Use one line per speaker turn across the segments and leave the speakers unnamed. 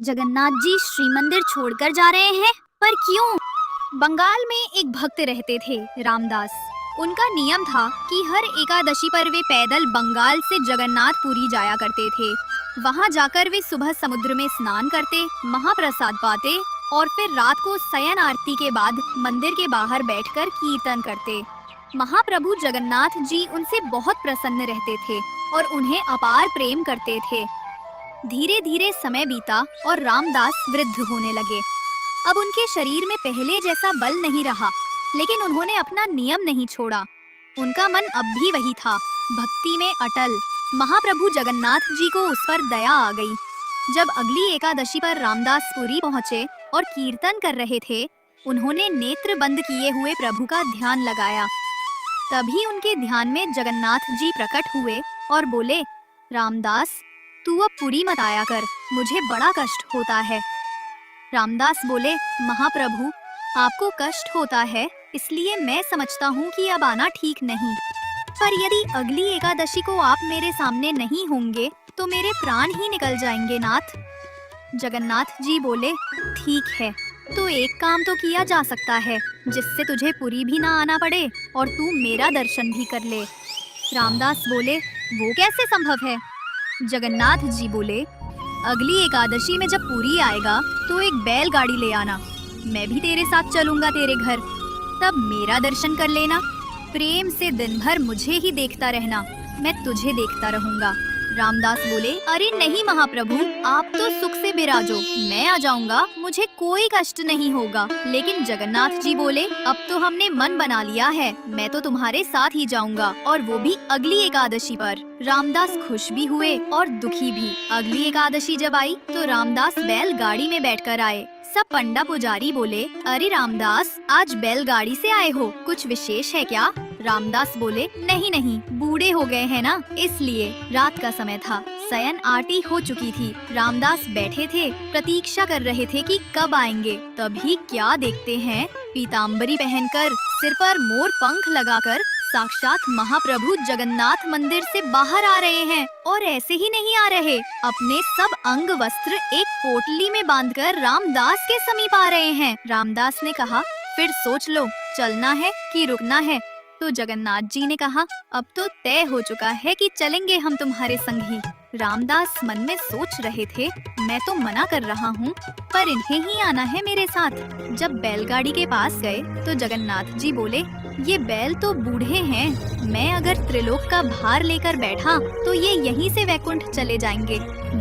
जगन्नाथ जी श्री मंदिर छोड़कर जा रहे हैं, पर क्यों? बंगाल में एक भक्त रहते थे, रामदास। उनका नियम था कि हर एकादशी पर वे पैदल बंगाल से जगन्नाथपुरी जाया करते थे। वहां जाकर वे सुबह समुद्र में स्नान करते, महाप्रसाद पाते और फिर रात को शयन आरती के बाद मंदिर के बाहर बैठकर कीर्तन करते। महाप्रभु जगन्नाथ जी उनसे बहुत प्रसन्न रहते थे और उन्हें अपार प्रेम करते थे। धीरे धीरे समय बीता और रामदास वृद्ध होने लगे। अब उनके शरीर में पहले जैसा बल नहीं रहा, लेकिन उन्होंने अपना नियम नहीं छोड़ा। उनका मन अब भी वही था, भक्ति में अटल। महाप्रभु जगन्नाथ जी को उस पर दया आ गई। जब अगली एकादशी पर रामदास पुरी पहुँचे और कीर्तन कर रहे थे, उन्होंने नेत्र बंद किए हुए प्रभु का ध्यान लगाया। तभी उनके ध्यान में जगन्नाथ जी प्रकट हुए और बोले, रामदास, तू अब पुरी मत आया कर, मुझे बड़ा कष्ट होता है। रामदास बोले, महाप्रभु, आपको कष्ट होता है इसलिए मैं समझता हूँ कि अब आना ठीक नहीं, पर यदि अगली एकादशी को आप मेरे सामने नहीं होंगे तो मेरे प्राण ही निकल जाएंगे नाथ। जगन्नाथ जी बोले, ठीक है, तो एक काम तो किया जा सकता है जिससे तुझे पुरी भी ना आना पड़े और तू मेरा दर्शन भी कर ले। रामदास बोले, वो कैसे संभव है? जगन्नाथ जी बोले, अगली एकादशी में जब पुरी आएगा तो एक बैलगाड़ी ले आना, मैं भी तेरे साथ चलूंगा तेरे घर, तब मेरा दर्शन कर लेना। प्रेम से दिन भर मुझे ही देखता रहना, मैं तुझे देखता रहूंगा। रामदास बोले, अरे नहीं महाप्रभु, आप तो सुख से विराजो, मैं आ जाऊंगा, मुझे कोई कष्ट नहीं होगा। लेकिन जगन्नाथ जी बोले, अब तो हमने मन बना लिया है, मैं तो तुम्हारे साथ ही जाऊंगा, और वो भी अगली एकादशी पर। रामदास खुश भी हुए और दुखी भी। अगली एकादशी जब आई तो रामदास बैलगाड़ी में बैठकर आए। सब पंडा पुजारी बोले, अरे रामदास, आज बैलगाड़ी से आए हो, कुछ विशेष है क्या? रामदास बोले, नहीं नहीं, बूढ़े हो गए हैं ना, इसलिए। रात का समय था, शयन आरती हो चुकी थी। रामदास बैठे थे, प्रतीक्षा कर रहे थे कि कब आएंगे। तभी क्या देखते हैं, पीताम्बरी पहनकर, सिर पर मोर पंख लगाकर साक्षात महाप्रभु जगन्नाथ मंदिर से बाहर आ रहे हैं। और ऐसे ही नहीं आ रहे, अपने सब अंग वस्त्र एक पोटली में बांधकर रामदास के समीप आ रहे हैं। रामदास ने कहा, फिर सोच लो, चलना है कि रुकना है? तो जगन्नाथ जी ने कहा, अब तो तय हो चुका है कि चलेंगे हम तुम्हारे संग ही। रामदास मन में सोच रहे थे, मैं तो मना कर रहा हूँ, पर इन्हें ही आना है मेरे साथ। जब बैलगाड़ी के पास गए तो जगन्नाथ जी बोले, ये बैल तो बूढ़े हैं, मैं अगर त्रिलोक का भार लेकर बैठा तो ये यहीं से वैकुंठ चले जाएंगे।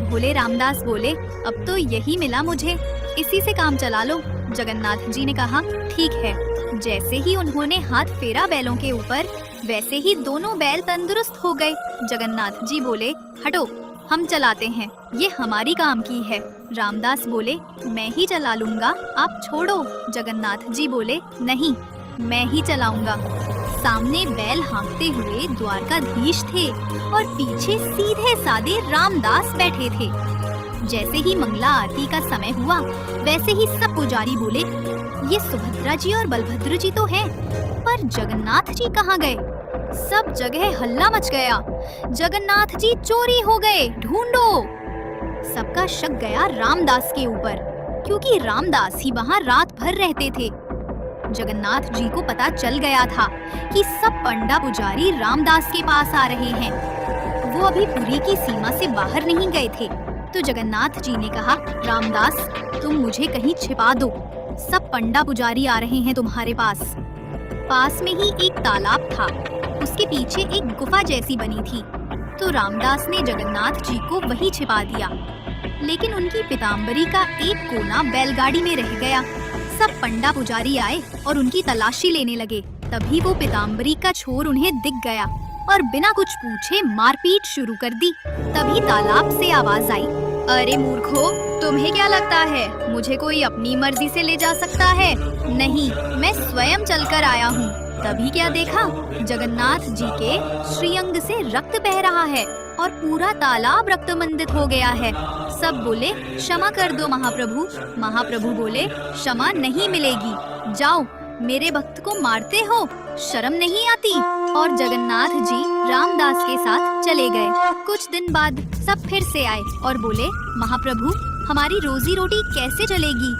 भोले रामदास बोले, अब तो यही मिला मुझे, इसी से काम चला लो। जगन्नाथ जी ने कहा, ठीक है। जैसे ही उन्होंने हाथ फेरा बैलों के ऊपर, वैसे ही दोनों बैल तंदुरुस्त हो गए। जगन्नाथ जी बोले, हटो, हम चलाते हैं, ये हमारी काम की है। रामदास बोले, मैं ही चला लूंगा, आप छोड़ो। जगन्नाथ जी बोले, नहीं, मैं ही चलाऊंगा। सामने बैल हाँकते हुए द्वारकाधीश थे और पीछे सीधे साधे रामदास बैठे थे। जैसे ही मंगला आरती का समय हुआ, वैसे ही सब पुजारी बोले, ये सुभद्रा जी और बलभद्र जी तो हैं, पर जगन्नाथ जी कहाँ गए? सब जगह हल्ला मच गया, जगन्नाथ जी चोरी हो गए, ढूंढो। सबका शक गया रामदास के ऊपर, क्योंकि रामदास ही वहाँ रात भर रहते थे। जगन्नाथ जी को पता चल गया था कि सब पंडा पुजारी रामदास के पास आ रहे हैं। वो अभी पुरी की सीमा से बाहर नहीं गए थे। तो जगन्नाथ जी ने कहा, रामदास, तुम मुझे कहीं छिपा दो, सब पंडा पुजारी आ रहे हैं तुम्हारे पास। पास में ही एक तालाब था, उसके पीछे एक गुफा जैसी बनी थी। तो रामदास ने जगन्नाथ जी को वहीं छिपा दिया, लेकिन उनकी पीताम्बरी का एक कोना बैलगाड़ी में रह गया। सब पंडा पुजारी आए और उनकी तलाशी लेने लगे। तभी वो पीताम्बरी का छोर उन्हें दिख गया और बिना कुछ पूछे मारपीट शुरू कर दी। तभी तालाब से आवाज आई, अरे मूर्खो, तुम्हें क्या लगता है मुझे कोई अपनी मर्जी से ले जा सकता है? नहीं, मैं स्वयं चलकर आया हूँ। तभी क्या देखा, जगन्नाथ जी के श्रीअंग से रक्त बह रहा है और पूरा तालाब रक्तमंडित हो गया है। सब बोले, क्षमा कर दो महाप्रभु। महाप्रभु बोले, क्षमा नहीं मिलेगी, जाओ, मेरे भक्त को मारते हो, शर्म नहीं आती? और जगन्नाथ जी रामदास के साथ चले गए। कुछ दिन बाद सब फिर से आए और बोले, महाप्रभु, हमारी रोजी रोटी कैसे चलेगी?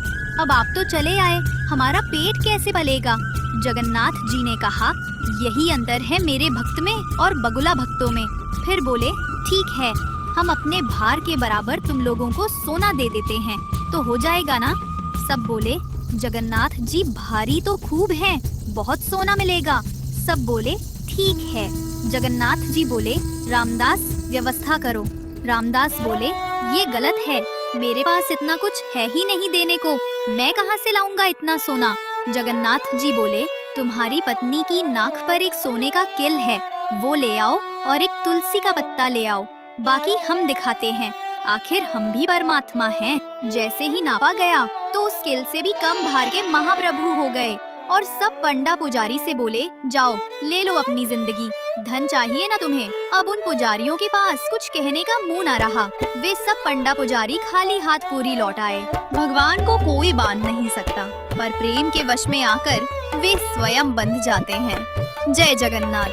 अब आप तो चले आए, हमारा पेट कैसे पलेगा? जगन्नाथ जी ने कहा, यही अंतर है मेरे भक्त में और बगुला भक्तों में। फिर बोले, ठीक है, हम अपने भार के बराबर तुम लोगों को सोना दे देते हैं, तो हो जाएगा ना? सब बोले, जगन्नाथ जी भारी तो खूब हैं, बहुत सोना मिलेगा। सब बोले, ठीक है। जगन्नाथ जी बोले, रामदास व्यवस्था करो। रामदास बोले, ये गलत है, मेरे पास इतना कुछ है ही नहीं देने को, मैं कहाँ से लाऊंगा इतना सोना? जगन्नाथ जी बोले, तुम्हारी पत्नी की नाक पर एक सोने का किल है, वो ले आओ और एक तुलसी का पत्ता ले आओ, बाकी हम दिखाते हैं, आखिर हम भी परमात्मा हैं। जैसे ही नापा गया तो उस किल से भी कम भार के महाप्रभु हो गए और सब पंडा पुजारी से बोले, जाओ ले लो अपनी जिंदगी, धन चाहिए ना तुम्हें? अब उन पुजारियों के पास कुछ कहने का मुंह न रहा, वे सब पंडा पुजारी खाली हाथ पूरी लौट आए। भगवान को कोई बांध नहीं सकता, पर प्रेम के वश में आकर वे स्वयं बंध जाते हैं। जय जगन्नाथ।